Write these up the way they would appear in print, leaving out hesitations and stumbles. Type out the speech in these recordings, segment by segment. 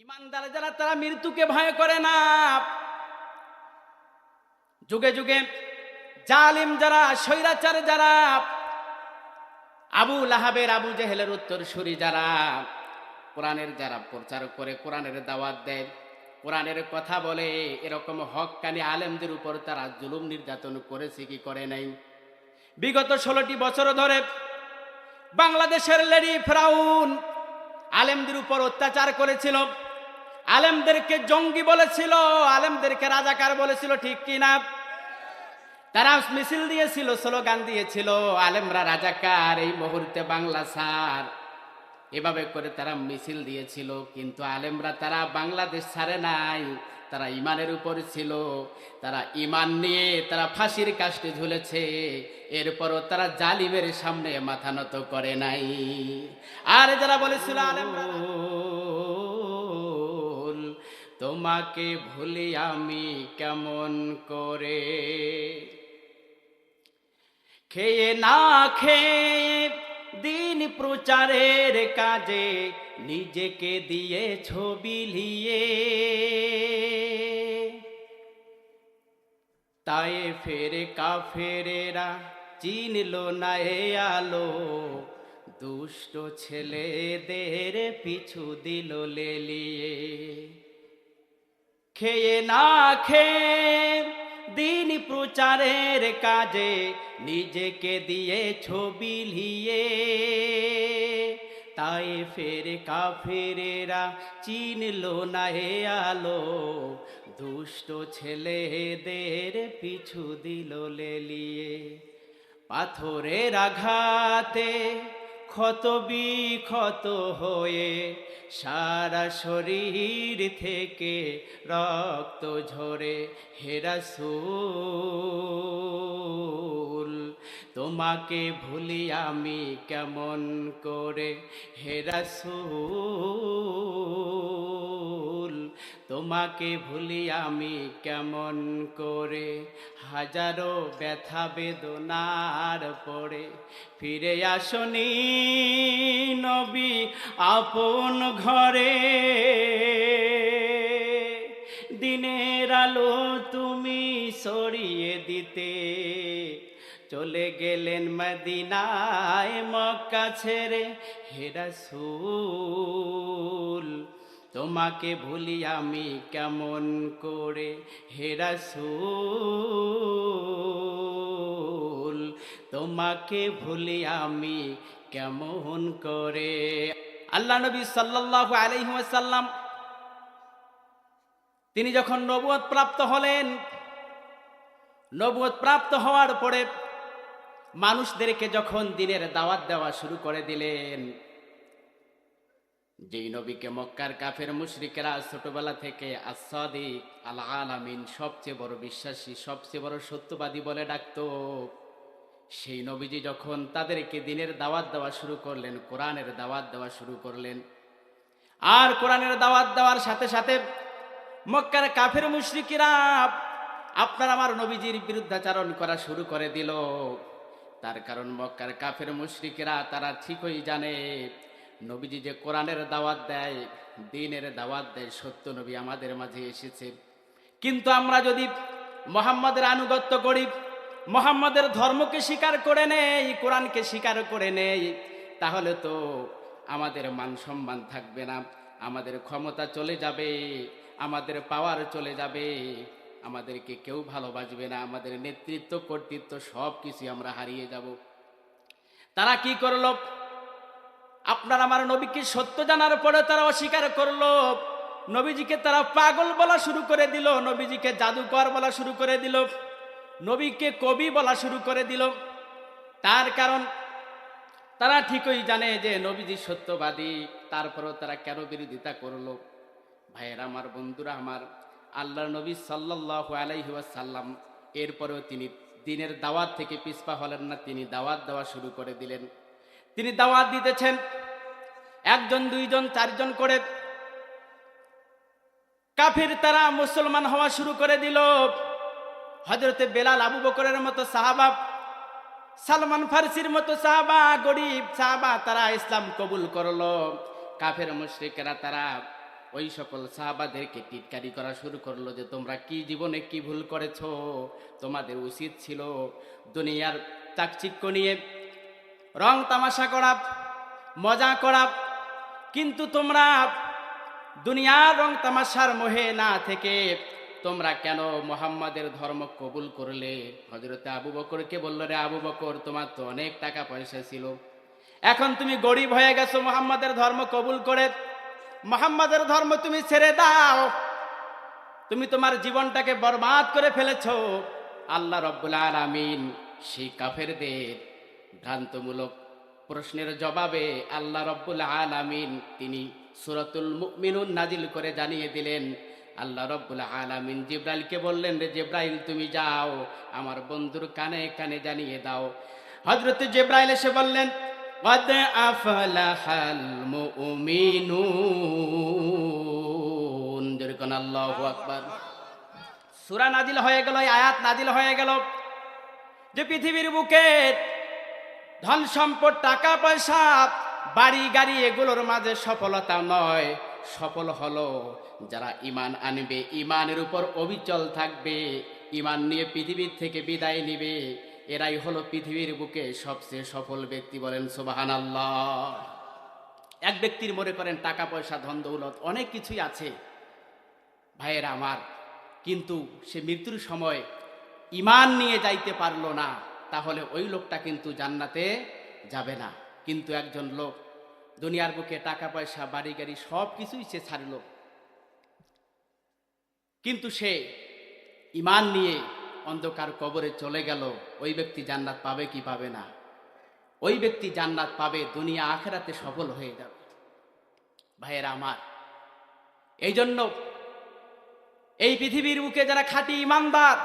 ইমানদার যারা তারা মৃত্যুকে ভয় করে না। যুগে যুগে জালিম যারা, স্বৈরাচার যারা, আবু লাহাবের, আবু জেহেলের উত্তরসূরি যারা, কোরআনের যারা প্রচার করে, কোরআনের দাওয়াত দেয়, কোরআনের কথা বলে, এরকম হক্কানি আলেমদের উপর তারা জুলুম নির্যাতন করেছে কি করে নাই? বিগত 16টি বছর ধরে বাংলাদেশের লেডি ফেরাউন আলেমদের উপর অত্যাচার করেছিল, আলেমদেরকে জঙ্গি বলেছিল, আলেমদেরকে রাজাকার বলেছিল, ঠিক কিনা? তারা মিছিল দিয়েছিল, স্লোগান দিয়েছিল, আলেমরা রাজাকার, এই মুহূর্তে বাংলা ছাড়, এভাবে করে তারা মিছিল দিয়েছিল। কিন্তু আলেমরা তারা বাংলাদেশ ছাড়ে নাই, তারা ইমানের উপর ছিল, তারা ইমান নিয়ে তারা ফাঁসির কাস্টে ঝুলেছে। এরপরও তারা জালিমের সামনে মাথা নত করে নাই। আর যারা বলেছিল আলেমরা তোমাকে ভুলি আমি কেমন করে, খেয়ে না খেয়ে দিন প্রচারের কাজে নিজেকে দিয়ে ছবি লিয়ে, তাই ফেরে কাফেরেরা চিনল না এ আলো, দুষ্ট ছেলেদের পিছু দিল লেলিয়ে। খেয়ে না খেয়ে দিন প্রচারের কাজে নিজেকে দিয়ে ছবি লিয়ে, তাই ফের কাফেরেরা চিনল না হে আলো, দুষ্ট ছেলেদের পিছু দিল লেলিয়ে। পাথরের আঘাতে ক্ষত বিক্ষত হয়ে সারা শরীর থেকে রক্ত ঝরে, হে রাসূল তোমাকে ভুলি আমি কেমন করে, হে রাসূল তোমাকে ভুলি আমি কেমন করে। হাজারো ব্যথা বেদনার পরে ফিরে আসনি নবী আপন ঘরে, দিনের আলো তুমি ছড়িয়ে দিতে চলে গেলেন মদিনায় মক্কা ছেড়ে, হে রাসূল তোমাকে ভুলি আমি কেমন করে, হে রাসূল তোমাকে ভুলি আমি কেমন করে। আল্লাহ নবী সাল্লাল্লাহু আলাইহি ওয়াসাল্লাম তিনি যখন নবুয়ত প্রাপ্ত হলেন, নবুয়ত প্রাপ্ত হওয়ার পরে মানুষদেরকে যখন দ্বীনের দাওয়াত দেওয়া শুরু করে দিলেন, যেই নবীকে মক্কার কাফের মুশরিকেরা ছোটবেলা থেকে as-সাদিক আল-আলামিন, সবচেয়ে বড় বিশ্বাসী, সবচেয়ে বড় সত্যবাদী বলে ডাকত, সেই নবীজি যখন তাদেরকে দ্বীনের দাওয়াত দেওয়া শুরু করলেন, কোরআনের দাওয়াত দেওয়া শুরু করলেন, আর কোরআনের দাওয়াত দেওয়ার সাথে সাথে মক্কার কাফের মুশরিকেরা আপনার আমার নবীজির বিরুদ্ধাচরণ করা শুরু করে দিল। তার কারণ মক্কার কাফের মুশরিকেরা তারা ঠিকই জানে নবীজি যে কোরআনের দাওয়াত দেয়, দ্বীনের দাওয়াত দেয়, সত্য নবী আমাদের মাঝে এসেছে। কিন্তু আমরা যদি মুহাম্মাদের আনুগত্য করি, মুহাম্মাদের ধর্মকে স্বীকার করে নেই, কোরআনকে স্বীকার করে নেই, তাহলে তো আমাদের মান সম্মান থাকবে না, আমাদের ক্ষমতা চলে যাবে, আমাদের পাওয়ার চলে যাবে, আমাদেরকে কেউ ভালোবাসবে না, আমাদের নেতৃত্ব কর্তৃত্ব সব কিছু আমরা হারিয়ে যাব। তারা কি করলো? আপনার আমার নবীকে সত্য জানার পরে তারা অস্বীকার করলো, নবীজিকে তারা পাগল বলা শুরু করে দিল, নবীজিকে জাদুকর বলা শুরু করে দিল, নবীকে কবি বলা শুরু করে দিল। তার কারণ তারা ঠিকই জানে যে নবীজি সত্যবাদী, তারপরও তারা কেন বিরোধিতা করলো? ভাইয়েরা আমার, বন্ধুরা আমার, আল্লাহর নবী সাল্লাল্লাহু আলাইহি ওয়াসাল্লাম এরপরেও তিনি দ্বীনের দাওয়াত থেকে পিছপা হলেন না, তিনি দাওয়াত দেওয়া শুরু করে দিলেন। তিনি দাওয়াত দিতেছেন, একজন, দুইজন, চারজন করে কাফির তারা মুসলমান হওয়া শুরু করে দিল। হযরতে বেলাল, আবু বকরের মতো সাহাবা, সালমান ফারসির মতো সাহাবা, গরিব সাহাবা, তারা ইসলাম কবুল করলো। কাফের মুশরিকেরা তারা ওই সকল সাহাবাদেরকে টিটকারি করা শুরু করলো যে তোমরা কি জীবনে কি ভুল করেছো, তোমাদের উচিত ছিল দুনিয়ার চাকচিক্য নিয়ে রং তামাশা করা, মজা করা, কিন্তু তোমরা দুনিয়ার রং তামাশার মোহে না থেকে তোমরা কেন মুহাম্মাদের ধর্ম কবুল করলে? হযরতে আবু বকরকে বলল, রে আবু বকর, তোমার তো অনেক টাকা পয়সা ছিল, এখন তুমি গরিব হয়ে গেছো, মুহাম্মাদের ধর্ম কবুল করে মুহাম্মাদের ধর্ম তুমি ছেড়ে দাও, তুমি তোমার জীবনটাকে বরবাদ করে ফেলেছো। আল্লাহ রাব্বুল আলামিন সেই কাফেরদের ভ্রান্তমূলক প্রশ্নের জবাবে আল্লাহ রাব্বুল আলামিন তিনি সূরাতুল মুমিনুন নাজিল করে জানিয়ে দিলেন। আল্লাহ রাব্বুল আলামিন জিবরাইলকে বললেন, রে জিবরাইল, তুমি যাও আমার বন্ধুর কানে কানে জানিয়ে দাও। হযরত জিবরাইল এসে বললেন, قد أفلح المؤمنون। যেরকম আল্লাহু আকবার। সূরা নাজিল হয়ে গেল, আয়াত নাজিল হয়ে গেল যে পৃথিবীর বুকে ধন সম্পদ, টাকা পয়সা, বাড়ি গাড়ি এগুলোর মাঝে সফলতা নয়, সফল হলো যারা ঈমান আনবে, ঈমানের উপর অবিচল থাকবে, ঈমান নিয়ে পৃথিবীর থেকে বিদায় নিবে, এরাই হলো পৃথিবীর বুকে সবচেয়ে সফল ব্যক্তি। বলেন সুবহানাল্লাহ। এক ব্যক্তির মনে করেন টাকা পয়সা, ধন দৌলত, অনেক কিছুই আছে ভাইয়েরা আমার, কিন্তু সে মৃত্যুর সময় ঈমান নিয়ে যাইতে পারলো না, তাহলে ওই লোকটা কিন্তু জান্নাতে যাবে না। কিন্তু একজন লোক দুনিয়ার বুকে টাকা পয়সা, বাড়ি গাড়ি সব কিছুই সে ছাড়ল, কিন্তু সে ঈমান নিয়ে অন্ধকার কবরে চলে গেল, ওই ব্যক্তি জান্নাত পাবে কি পাবে না? ওই ব্যক্তি জান্নাত পাবে, দুনিয়া আখিরাতে সফল হয়ে যাবে। ভাইয়েরা আমার, এই জন্য এই পৃথিবীর বুকে যারা খাঁটি ঈমানদার,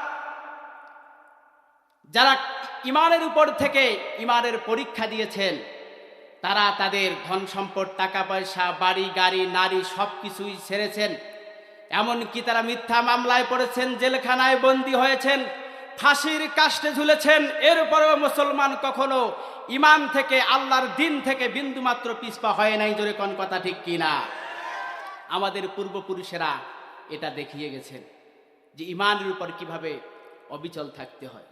যারা ঈমানের উপর থেকে ঈমানের পরীক্ষা দিয়েছেন, তারা তাদের ধন সম্পদ, টাকা পয়সা, বাড়ি গাড়ি, নারী সবকিছুই ছেড়েছেন। এমনকি তারা মিথ্যা মামলায় পড়েছেন, জেলখানায় বন্দী হয়েছেন, ফাঁসির কাস্টে ঝুলেছেন, এরপরেও মুসলমান কখনো ঈমান থেকে, আল্লাহর দিন থেকে বিন্দুমাত্র পিছপা হয় নাই। জোরে কোন কথা ঠিক কিনা? আমাদের পূর্বপুরুষেরা এটা দেখিয়ে গেছেন যে ঈমানের উপর কিভাবে অবিচল থাকতে হয়।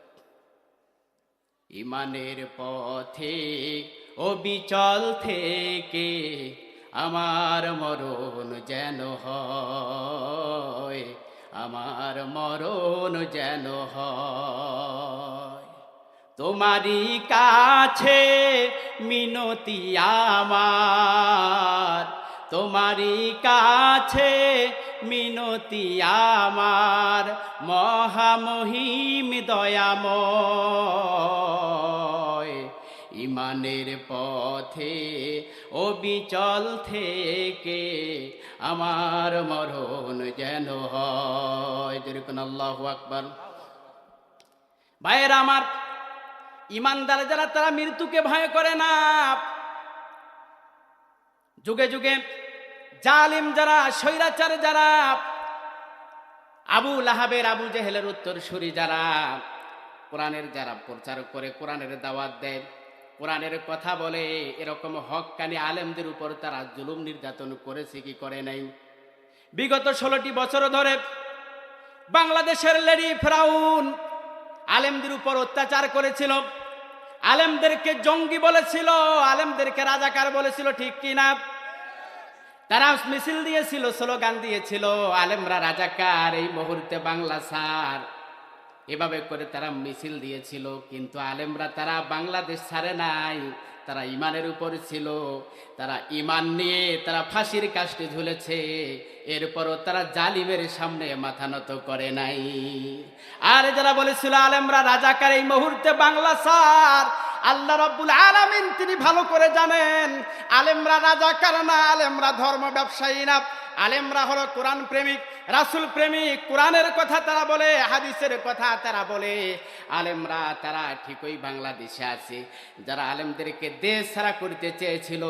ঈমানের পথে অবিচল থেকে আমার মরণ যেন হয়, আমার মরণ যেন হয়। তোমারই কাছে মিনতি আমার, তোমারই কাছে মিনতি আমার, মহামহিম দয়াময়। ঈমানের পথে অবিচল থেকে আমার মরণ যেন হয়। যেরকম আল্লাহু আকবার। ভাইয়েরা আমার, ঈমানদার যারা, তারা মৃত্যুকে ভয় করে না। যুগে যুগে জালিম যারা, স্বৈরাচার যারা, আবু লাহাবের, আবু জেহেলের উত্তরসূরি যারা, কোরআনের যারা প্রচার করে, কোরআনের দাওয়াত দেয়, কোরআনের কথা বলে, এরকম হক্কানি আলেমদের উপর তারা জুলুম নির্যাতন করেছে কি করে নাই? বিগত 16টি বছর ধরে বাংলাদেশের লেডি ফেরাউন আলেমদের উপর অত্যাচার করেছিল, আলেমদেরকে জঙ্গি বলেছিল, আলেমদেরকে রাজাকার বলেছিল, ঠিক কিনা? তারা মিছিল দিয়েছিল, স্লোগান দিয়েছিল, আলেমরা রাজাকার, এই মুহূর্তে বাংলা ছাড়, এভাবে করে তারা মিছিল দিয়েছিল। কিন্তু আলেমরা তারা বাংলাদেশ ছাড়ে নাই, তারা ঈমানের উপর ছিল, তারা ঈমান নিয়ে তারা ফাঁসির কাস্টে ঝুলেছে, এরপরও তারা জালিমের সামনে মাথা নত করে নাই। আর যারা বলেছিল আলেমরা রাজাকার, এই মুহূর্তে বাংলা ছাড়, আল্লাহ রাব্বুল আলামিন তিনি ভালো করে জানেন আলেমরা রাজাকার না, আলেমরা ধর্ম ব্যবসায়ী না, আলেমরা হলো কোরআন প্রেমিক, রাসূল প্রেমিক, কোরআনের কথা তারা বলে, হাদিসের কথা তারা বলে। আলেমরা তারা ঠিকই বাংলাদেশে আছে। যারা আলেমদেরকে দেশ ছাড়া করতে চেয়েছিল,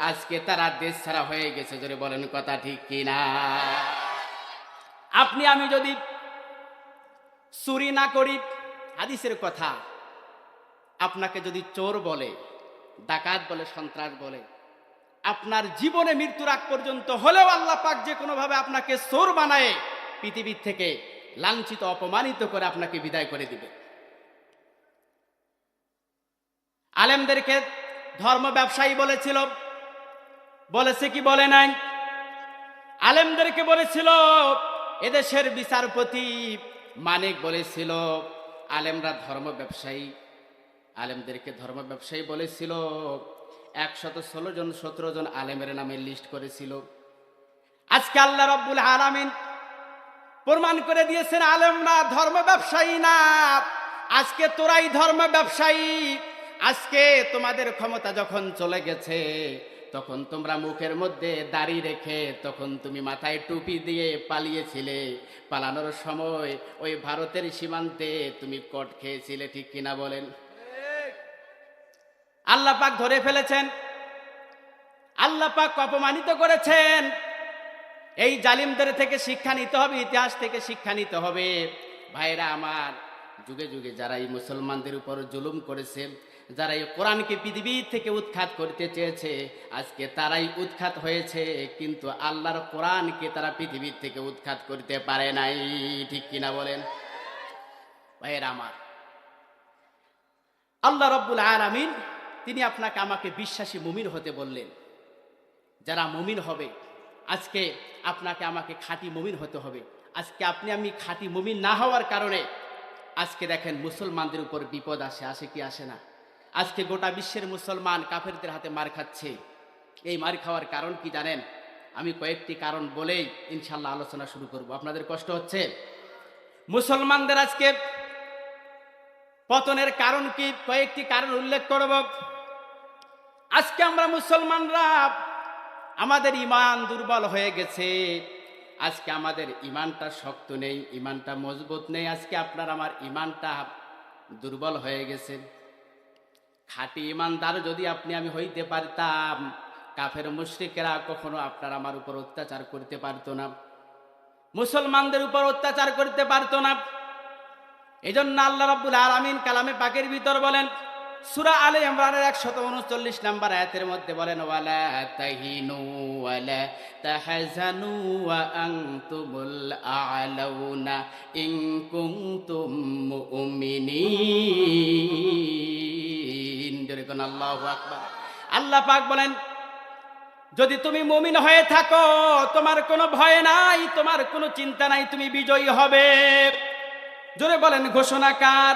আজকে তারা দেশ ছাড়া হয়ে গেছে। জোরে বলেন কথা ঠিক কিনা? আপনি আমি যদি চুরি না করি, হাদিসের কথা, আপনাকে যদি চোর বলে, ডাকাত বলে, সন্ত্রাস বলে, আপনার জীবনে মৃত্যুর আগ পর্যন্ত হলেও আল্লাহ পাক যে কোনোভাবে আপনাকে চোর বানায় পৃথিবীর থেকে লাঞ্ছিত অপমানিত করে আপনাকে বিদায় করে দিবে। আলেমদেরকে ধর্ম ব্যবসায়ী বলেছিল, বলেছে কি বলে নাই? আলেমদেরকে বলেছিল এদেশের বিচারপতি মানিক বলেছিল আলেমরা ধর্ম ব্যবসায়ী। আলেমদেরকে ধর্ম ব্যবসায়ী বলেছিল। 116 জন 17 জন আলেমের নামে লিস্ট করেছিল। আজকে আল্লাহ রাব্বুল আলামিন প্রমাণ করে দিয়েছেন আলেমরা ধর্ম ব্যবসায়ী না। আজকে তোরাই ধর্ম ব্যবসায়ী। আজকে তোমাদের ক্ষমতা যখন চলে গেছে, তখন তোমরা মুখের মধ্যে দাড়ি রেখে তখন তুমি মাথায় টুপি দিয়ে পালিয়েছিলে। পালানোর সময় ওই ভারতের সীমান্তে তুমি কট খেয়েছিলে, ঠিক কিনা বলেন? আল্লাহ পাক ধরে ফেলেছেন, আল্লাহ পাক অপমানিত করেছেন। এই জালিমদের থেকে শিক্ষা নিতে হবে, ইতিহাস থেকে শিক্ষা নিতে হবে। ভাইরা আমার, যুগে যুগে যারা এই মুসলমানদের উপর জুলুম করেছে, যারা এই কোরআনকে পৃথিবী থেকে উৎখাত করতে চেয়েছে, আজকে তারাই উৎখাত হয়েছে, কিন্তু আল্লাহর কোরআনকে তারা পৃথিবীর থেকে উৎখাত করতে পারে নাই, ঠিক কিনা বলেন? ভাইরা আমার, আল্লাহ রাব্বুল আলামিন তিনি আপনাকে আমাকে বিশ্বাসী মুমিন হতে বললেন। যারা মুমিন হবে, আজকে আপনাকে আমাকে খাঁটি মুমিন হতে হবে। আজকে আপনি আমি খাঁটি মুমিন না হওয়ার কারণে আজকে দেখেন মুসলমানদের উপর বিপদ আসে কি আসে না? আজকে গোটা বিশ্বের মুসলমান কাফেরদের হাতে মার খাচ্ছে। এই মার খাওয়ার কারণ কি জানেন? আমি কয়েকটি কারণ বলেই ইনশাল্লাহ আলোচনা শুরু করব। আপনাদের কষ্ট হচ্ছে? মুসলমানদের আজকে পতনের কারণ কি? কয়েকটি কারণ উল্লেখ করব। আজকে আমরা মুসলমানরা আমাদের ঈমান দুর্বল হয়ে গেছে। আজকে আমাদের ঈমানটা শক্ত নেই, ঈমানটা মজবুত নেই। আজকে আপনার আমার ঈমানটা দুর্বল হয়ে গেছে। খাঁটি ঈমানদার যদি আপনি আমি হইতে পারতাম, কাফের মুশরিকেরা কখনো আপনার আমার উপর অত্যাচার করতে পারতো না, মুসলমানদের উপর অত্যাচার করতে পারতো না। এজন্য আল্লাহ রাব্বুল আলামিন কালামে পাকের ভিতর বলেন, সূরা আলে ইমরানের 139 নম্বর আয়াতের মধ্যে বলেন, ওয়ালা তাহিনু ওয়ালা তাহজানু ওয়া আনতুমুল আ'লাউনা ইন কুনতুম মুমিনিন। জোরে কোন আল্লাহু আকবার। আল্লাহ পাক বলেন, যদি তুমি মুমিন হয়ে থাকো, তোমার কোনো ভয় নাই, তোমার কোনো চিন্তা নাই, তুমি বিজয়ী হবে। জোরে বলেন, ঘোষণা কার?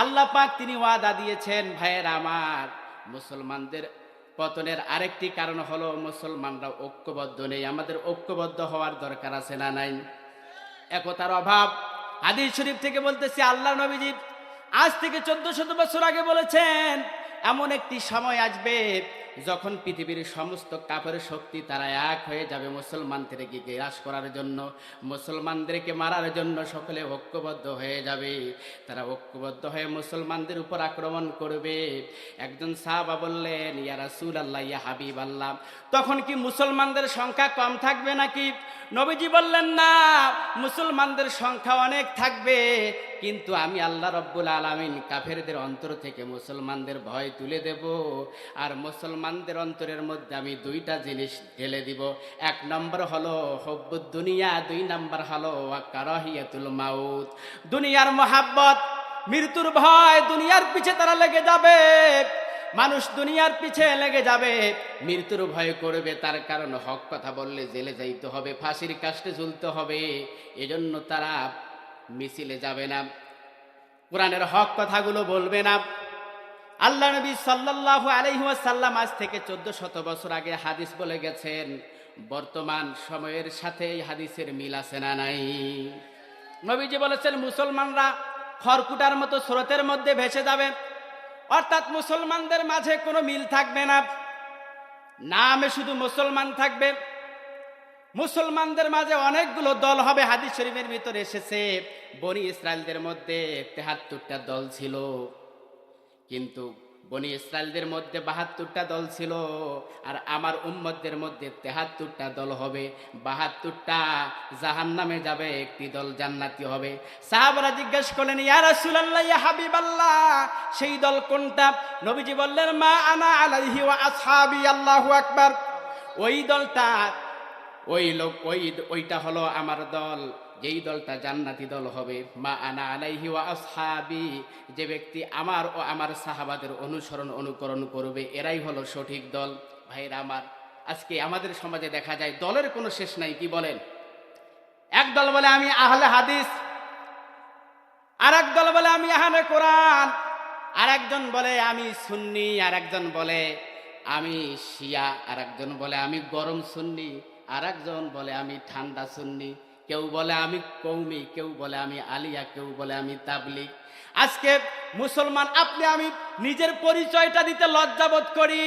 আল্লাহ পাক তিনি ওয়াদা দিয়েছেন। ভাইয়ের আমার, মুসলমানদের পতনের আরেকটি কারণ হলো মুসলমানরা ঐক্যবদ্ধ নেই। আমাদের ঐক্যবদ্ধ হওয়ার দরকার আছে না নাই? একতার অভাব। হাদিস শরীফ থেকে বলতেছি, আল্লাহ নবীজি আজ থেকে 1400 বছর আগে বলেছেন, এমন একটি সময় আসবে যখন পৃথিবীর সমস্ত কাফের শক্তি তারা এক হয়ে যাবে মুসলমানদেরকে গ্রাস করার জন্য, মুসলমানদেরকে মারার জন্য সকলে ঐক্যবদ্ধ হয়ে যাবে। তারা ঐক্যবদ্ধ হয়ে মুসলমানদের উপর আক্রমণ করবে। একজন সাহাবা বললেন, ইয়া রাসূলুল্লাহ, ইয়া হাবিবাল্লাহ, তখন কি মুসলমানদের সংখ্যা কম থাকবে নাকি? নবীজি বললেন, না, মুসলমানদের সংখ্যা অনেক থাকবে, কিন্তু আমি আল্লাহ রাব্বুল আলামিন কাফেরদের অন্তর থেকে মুসলমানদের ভয় তুলে দেব। আর মুসলমানদের অন্তরের মধ্যে আমি দুইটা জিনিস ঢেলে দিব। এক নম্বর হলো হুব্বুদ দুনিয়া, 2 নম্বর হলো কারাহিয়াতুল মাউত। দুনিয়ার মহাব্বত, মৃত্যুর ভয়, দুনিয়ার পিছে তারা লেগে যাবে। মানুষ দুনিয়ার পিছে লেগে যাবে, মৃত্যুর ভয় করবে। তার কারণ হক কথা বললে জেলে যাইতে হবে, ফাঁসির কাস্টে ঝুলতে হবে। এজন্য তারা মিছিলে যাবে না, কোরআনের হক কথাগুলো বলবে না। আল্লাহ নবী সাল্লাল্লাহু আলাইহি ওয়াসাল্লাম আজ থেকে 1400 বছর আগে হাদিস বলে গেছেন। বর্তমান সময়ের সাথে এই হাদিসের মিল আছে না নাই? নবীজি বলেছেন, মুসলমানরা খড়কুটার মতো স্রোতের মধ্যে ভেসে যাবে, অর্থাৎ মুসলমানদের মাঝে কোনো মিল থাকবে না। নামে শুধু মুসলমান থাকবে, মুসলমানদের মাঝে অনেকগুলো দল হবে। হাদিস শরীফের ভিতরে এসেছে, বনি ইসরাইলদের মধ্যে 73টা দল ছিল, কিন্তু বনি ইসরায়েলদের মধ্যে ৭২টা দল ছিল, আর আমার উম্মতদের মধ্যে ৭৩টা দল হবে। ৭২টা জাহান্নামে যাবে, একটি দল জান্নাতি হবে। সাহাবারা জিজ্ঞেস করলেন, ইয়া রাসূলুল্লাহ, ইয়া হাবিবাল্লাহ, সেই দল কোনটা? নবীজি বললেন, মা আনা আলাইহি ওয়া আসহাবি। আল্লাহু আকবার। ওই দলটা, ওইটা হলো আমার দল, যেই দলটা জান্নাতি দল হবে। মা আনা আলাইহি ওয়া আসহাবি, যে ব্যক্তি আমার ও আমার সাহাবাদের অনুকরণ করবে, এরাই হলো সঠিক দল। ভাইরা আমার, আজকে আমাদের সমাজে দেখা যায় দলের কোনো শেষ নাই। কি বলেন? এক দল বলে আমি আহলে হাদিস, আর এক দল বলে আমি আহলে কোরআন, আর একজন বলে আমি সুন্নি, আর একজন বলে আমি শিয়া, আর একজন বলে আমি গরম সুন্নি, আর একজন বলে আমি ঠান্ডা সুন্নি। কেউ বলে আমি কৌমি, কেউ বলে আমি আলিয়া, কেউ বলে আমি তাবলিগ। আজকে মুসলমান, আপনি আমি নিজের পরিচয়টা দিতে লজ্জাবোধ করি।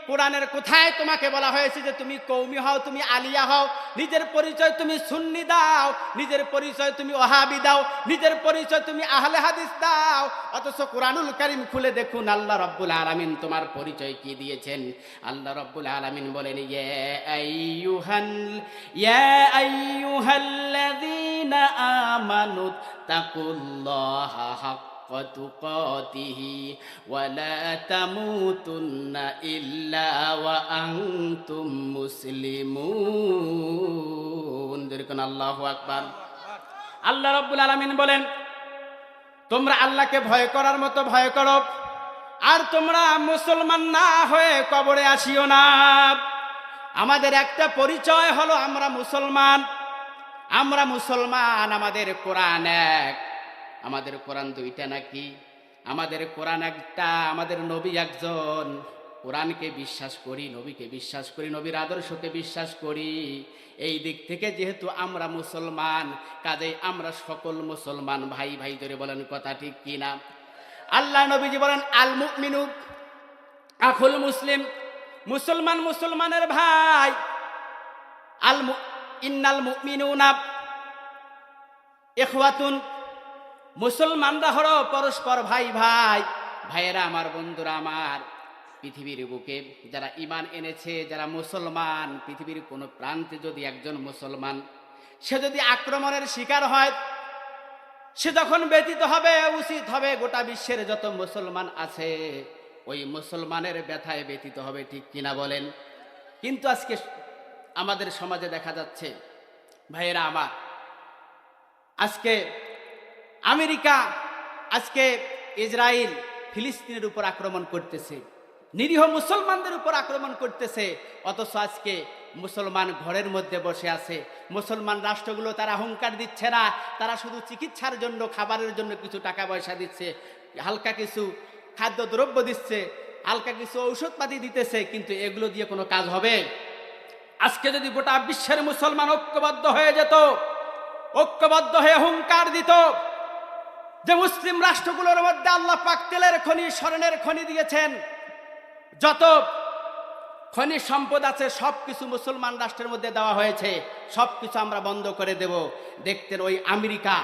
কোরআনের কোথায় তোমাকে বলা হয়েছে যে তুমি কৌমি হও, তুমি আলিয়া হও? নিজের পরিচয় তুমি সুন্নি দাও, নিজের পরিচয় তুমি ওহাবি দাও, নিজের পরিচয় তুমি আহলে হাদিস দাও। অথচ কোরআনুল কারীম খুলে দেখুন আল্লাহ রাব্বুল আলামিন তোমার পরিচয় কি দিয়েছেন। আল্লাহ রাব্বুল আলামিন বলেন, ইয়া আইয়ুহাল্লাযীনা আমানু তাকুল্লাহা হাক্কা তুকাতিহি ওয়া লা তামুতুন্না ইল্লা ওয়া আনতুম মুসলিমুন। দেখুন, আল্লাহু আকবার। আল্লাহ রাব্বুল আলামিন বলেন, তোমরা আল্লাহকে ভয় করার মতো ভয় করো, আর তোমরা মুসলমান না হয়ে কবরে আসিও না। আমাদের একটা পরিচয় হলো আমরা মুসলমান। আমরা মুসলমান, আমাদের কোরআন এক, আমাদের কোরআন দুইটা নাকি? আমাদের কোরআন একটা, আমাদের নবী একজন। কোরআনকে বিশ্বাস করি, নবীকে বিশ্বাস করি, নবীর আদর্শকে বিশ্বাস করি। এই দিক থেকে যেহেতু আমরা মুসলমান, কাজেই আমরা সকল মুসলমান ভাই ভাই ধরে বলেন, কথা ঠিক কিনা? আল্লাহ নবীজি বলেন, আল মুমিনু আখুল মুসলিম, মুসলমান মুসলমানের ভাই। ইন্নাল মুমিনুনা ইখওয়াতুন, মুসলমানরা হলো পরস্পর ভাই ভাই। ভাইয়েরা আমার, বন্ধুরা আমার, পৃথিবীর বুকে যারা ঈমান এনেছে, যারা মুসলমান, পৃথিবীর কোনো প্রান্তে যদি একজন মুসলমান সে যদি আক্রমণের শিকার হয়, সে তখন ব্যথিত হবে, উচিত হবে গোটা বিশ্বের যত মুসলমান আছে ওই মুসলমানের ব্যথায় ব্যথিত হবে, ঠিক কিনা বলেন? কিন্তু আজকে আমাদের সমাজে দেখা যাচ্ছে, ভাইয়েরা আমার, আজকে আমেরিকা, আজকে ইসরায়েল ফিলিস্তিনের উপর আক্রমণ করতেছে, নিরীহ মুসলমানদের উপর আক্রমণ করতেছে। অথচ আজকে মুসলমান ঘরের মধ্যে বসে আছে। মুসলমান রাষ্ট্রগুলো তারা হুঙ্কার দিচ্ছে না, তারা শুধু চিকিৎসার জন্য, খাবারের জন্য কিছু টাকা পয়সা দিচ্ছে, হালকা কিছু খাদ্যদ্রব্য দিচ্ছে, হালকা কিছু ঔষধপাতি দিতেছে, কিন্তু এগুলো দিয়ে কোনো কাজ হবে? আজকে যদি গোটা বিশ্বের মুসলমান ঐক্যবদ্ধ হয়ে যেত, ঐক্যবদ্ধ হয়ে হুঙ্কার দিত যে মুসলিম রাষ্ট্রগুলোর মধ্যে আল্লাহ পাক তেলের খনি, স্বর্ণের খনি দিয়েছেন, যত খনিজ সম্পদ আছে সবকিছু মুসলমান রাষ্ট্রের মধ্যে দেওয়া হয়েছে, সবকিছু আমরা বন্ধ করে দেব। দেখতেন ওই আমেরিকা,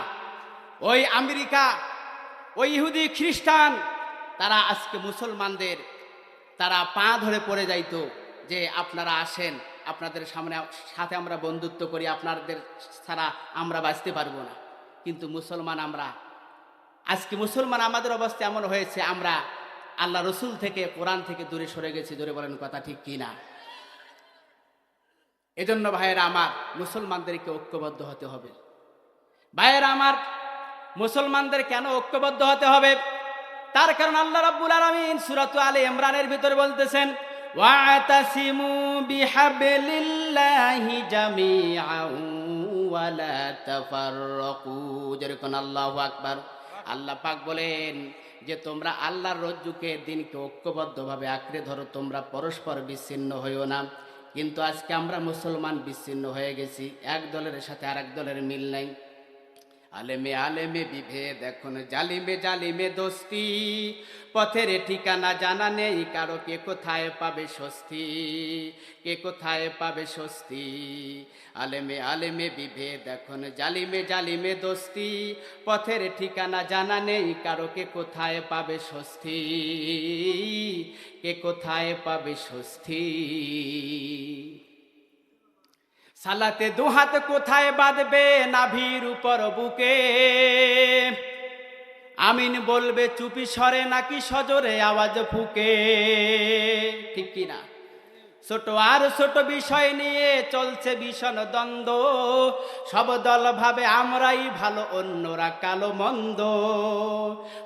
ওই ইহুদি খ্রিস্টান, তারা আজকে মুসলমানদের তারা পা ধরে পড়ে যাইতো যে আপনারা আসেন, আপনাদের সাথে আমরা বন্ধুত্ব করি, আপনাদের ছাড়া আমরা বাঁচতে পারবো না। কিন্তু মুসলমান আমরা, আজকে মুসলমান আমাদের অবস্থা এমন হয়েছে, আমরা আল্লাহ রসুল থেকে, কোরআন থেকে দূরে সরে গেছি। দূরে বলেন, কথা ঠিক কিনা? এজন্য ভাইয়েরা আমার, মুসলমানদেরকে ঐক্যবদ্ধ হতে হবে। ভাইয়েরা আমার, মুসলমানদের কেন ঐক্যবদ্ধ হতে হবে? তার কারণ আল্লাহ রাব্বুল আলামিন সূরা আলে ইমরানের ভিতরে বলতেছেন, ওয়াতাসিমু বিহাবলিল্লাহি জামিআন ওয়া লা তাফাররাকু। যেরকম আল্লাহু আকবার। আল্লাহ পাক বলেন যে তোমরা আল্লাহর রজ্জুকে, দিনকে ঐক্যবদ্ধভাবে আঁকড়ে ধরো, তোমরা পরস্পর বিচ্ছিন্ন হইও না। কিন্তু আজকে আমরা মুসলমান বিচ্ছিন্ন হয়ে গেছি, এক দলের সাথে আরেক দলের মিল নাই। আলেমে আলেমে বিভেদ এখন, জালিমে জালিমে দোস্তি, পথের ঠিকানা জানা নেই কারো, কে কোথায় পাবে স্বস্তি, কে কোথায় পাবে স্বস্তি। আলেমে আলেমে বিভেদ এখন, জালিমে জালিমে দোস্তি, পথের ঠিকানা জানা নেই কারো, কে কোথায় পাবে স্বস্তি, কে কোথায় পাবে স্বস্তি। সালাতে দুহাত কোথায় বাঁধবে, নাভির উপর বুকে, আমিন বলবে চুপি সরে নাকি সজোরে আওয়াজ ফুকে, ঠিক কিনা? ছোট আর ছোট বিষয় নিয়ে চলছে ভীষণ দ্বন্দ্ব, সব দল ভাবে আমরাই ভালো অন্যরা কালো মন্দ,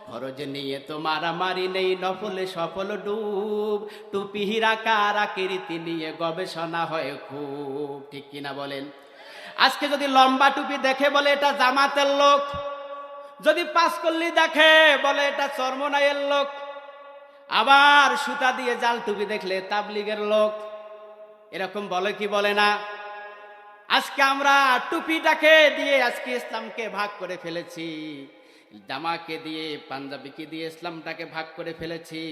ফরজ নিয়ে তো মারামারি নেই, নফলে সফল ডুব, টুপি হীরাকার আকৃতি নিয়ে গবেষণা হয় খুব, ঠিক কিনা বলেন? আজকে যদি লম্বা টুপি দেখে বলে এটা জামাতের লোক, যদি পাঁচকল্লি দেখে বলে এটা চরমনাইয়ের লোক, আবার সুতা দিয়ে জাল টুপি দেখলে তাবলিগের লোক, এরকম বলে কি বলে না? আজকে আমরা টুপিটাকে দিয়ে আজকে ইসলামকে ভাগ করে ফেলেছি, জামাকে দিয়ে পাঞ্জাবিকে দিয়ে ইসলামটাকে ভাগ করে ফেলেছি,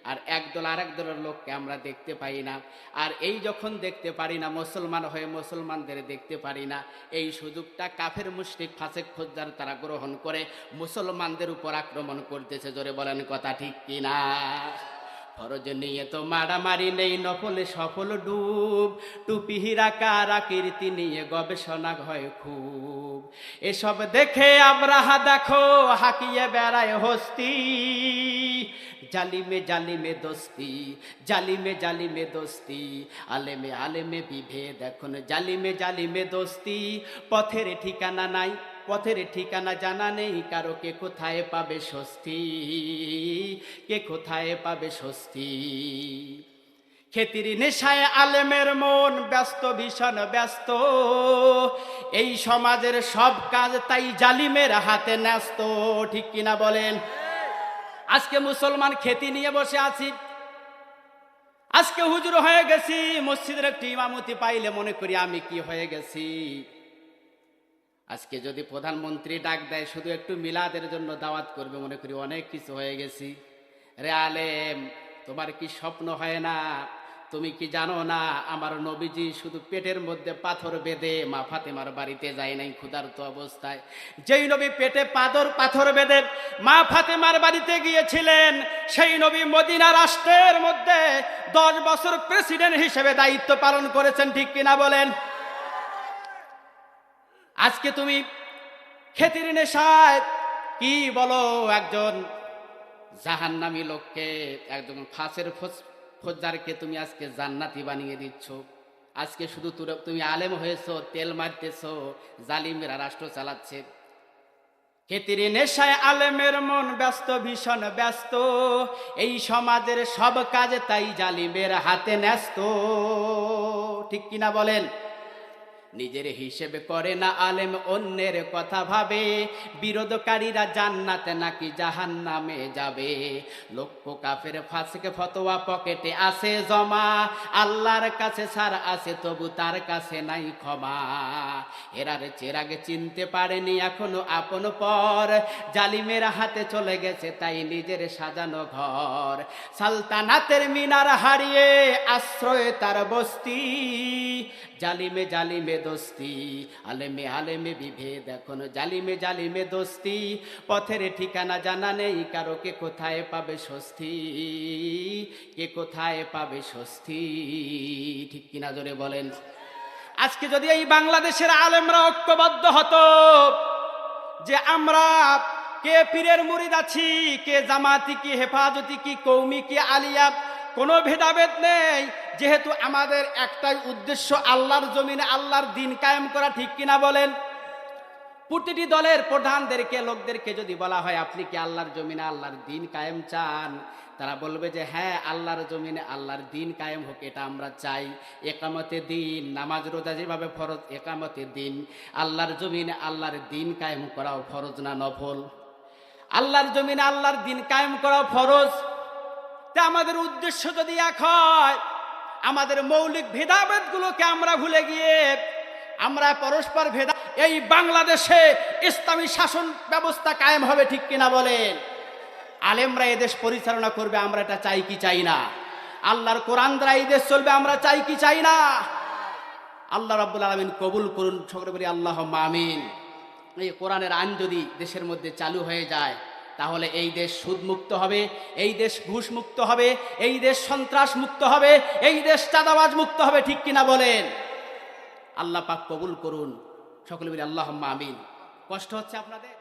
আর একদল আরেক দলের লোককে আমরা দেখতে পাই না। আর এই যখন দেখতে পারি না, মুসলমান হয়ে মুসলমানদের দেখতে পারি না, এই সুযোগটা কাফের মুশরিক ফাসেক ফজ্জার তারা গ্রহণ করে মুসলমানদের উপর আক্রমণ করতেছে। জোরে বলেন কথা ঠিক কিনা? ফরজ নিয়ে তো মারামারি নেই, নফলে সফল ডুব, টুপি হীরাকার আকৃতি নিয়ে গবেষণা হয় খুব, এসব দেখে আব্রাহা দেখো হাকিয়ে বেড়ায় হস্তি, জালিমে জালিমে দোস্তি, জালিমে জালিমে দোস্তি, আলেমে আলেমে বিভেদ এখন, জালিমে জালিমে দোস্তি, পথের ঠিকানা নাই, পথের ঠিকানা জানা নেই কারো, কে কোথায় পাবে স্বস্তি, কে কোথায় পাবে স্বস্তি। খেতির নেশায় আলেমের মন ব্যস্ত, ভীষণ ব্যস্ত, এই সমাজের সব কাজ তাই জালিমের হাতে ন্যস্ত, ঠিক কিনা বলেন? আজকে মুসলমান খেতি নিয়ে বসে আছি, আজকে হুজুর হয়ে গেছি, মসজিদের একটি ইমামতি পাইলে মনে করি আমি কি হয়ে গেছি। আজকে যদি প্রধানমন্ত্রী ডাক দেয় শুধু একটু মিলাদের জন্য দাওয়াত করবে, মনে করি অনেক কিছু হয়ে গেছি। রে আলেম, তোমার কি স্বপ্ন হয় না? তুমি কি জানো না আমার নবীজি শুধু পেটের মধ্যে পাথর বেঁধে মা ফাতেমার বাড়িতে যায় নাই ক্ষুধার্ত অবস্থায়? যেই নবী পেটে পাথর বেঁধে মা ফাতেমার বাড়িতে গিয়েছিলেন, সেই নবী মদিনা রাষ্ট্রের মধ্যে 10 বছর প্রেসিডেন্ট হিসেবে দায়িত্ব পালন করেছেন, ঠিক কিনা বলেন? আজকে তুমি খেতির নেশায় কি বলো, একজন জাহান্নামী লোককে, একজন ফাঁসের ফজ্জারকে তুমি আজকে জান্নাতি বানিয়ে দিচ্ছ। আজকে শুধু তুমি আলেম হয়েছো, তেল মারতেছো, জালিমেরা রাষ্ট্র চালাচ্ছে। খেতির নেশায় আলেমের মন ব্যস্ত, ভীষণ ব্যস্ত, এই সমাজের সব কাজ তাই জালিমের হাতে ন্যস্ত, ঠিক কিনা বলেন? নিজের হিসেবে করে না আলেম, অন্যের কথা ভাবে, বিরোধকারীরা জান্নাতে নাকি জাহান্নামে যাবে। লক্ষ কাফের ফাসিক ফতোয়া পকেটে আছে জমা, আল্লাহর কাছে ছাড় আছে তবু তার কাছে নাই ক্ষমা। এরারে চেরাগে চিনতে পারেনি এখনো আপন পর, জালিমের হাতে চলে গেছে তাই নিজের সাজানো ঘর। সালতানাতের মিনার হারিয়ে আশ্রয় তার বস্তি, জালিমে জালিমে দোস্তি, আলেমে আলেমে বিভেদ এখন, জালিমে জালিমে দোস্তি, পথের ঠিকানা জানা নেই কারো, কে কোথায় পাবে স্বস্তি, কে কোথায় পাবে স্বস্তি, ঠিক কিনা জোরে বলেন? আজকে যদি এই বাংলাদেশের আলেমরা ঐক্যবদ্ধ হতো যে আমরা কে পীরের মুরিদ আছি, কে জামাতি, কি হেফাজতি, কি কৌমি, কি আলিয়া, কোনো ভেদাভেদ নেই, যেহেতু আমাদের একটাই উদ্দেশ্য আল্লাহর জমিনে আল্লাহর দিন কায়েম করা, ঠিক কিনা বলেন? প্রতিটি দলের প্রধানদেরকে, লোকদেরকে যদি বলা হয় আপনি কি আল্লাহর জমিনে আল্লাহর দিন কায়েম চান, তারা বলবে যে হ্যাঁ, আল্লাহর জমিনে আল্লাহর দিন কায়েম হোক, এটা আমরা চাই। একামতে দিন, নামাজ রোজা যেভাবে ফরজ, একামতে দিন, আল্লাহর জমিনে আল্লাহর দিন কায়েম করাও ফরজ না নফল? আল্লাহর জমিনে আল্লাহর দিন কায়েম করাও ফরজ। তা আমাদের উদ্দেশ্য যদি এক হয়, আমাদের মৌলিক ভেদাভেদগুলোকে আমরা ভুলে গিয়ে আমরা পরস্পর ভেদা, এই বাংলাদেশে ইসলামী শাসন ব্যবস্থা কায়েম হবে, ঠিক কিনা বলেন? আলেমরা এদেশ পরিচালনা করবে, আমরা এটা চাই কি চাই না? আল্লাহর কোরআন দ্বারা এই দেশ চলবে, আমরা চাই কি চাই না? আল্লাহ রাব্বুল আলামিন কবুল করুন, সকলে বলি আল্লাহুম্মা আমিন। এই কোরআনের আইন যদি দেশের মধ্যে চালু হয়ে যায়, তাহলে এই দেশ সুদ মুক্ত হবে, এই দেশ ঘুষ মুক্ত হবে, এই দেশ সন্ত্রাস মুক্ত হবে, এই দেশ চাঁদাবাজ মুক্ত হবে, ঠিক কিনা বলেন? আল্লাহ পাক কবুল করুন, সকলে বলি আল্লাহুম্মা আমিন। কষ্ট হচ্ছে আপনাদের?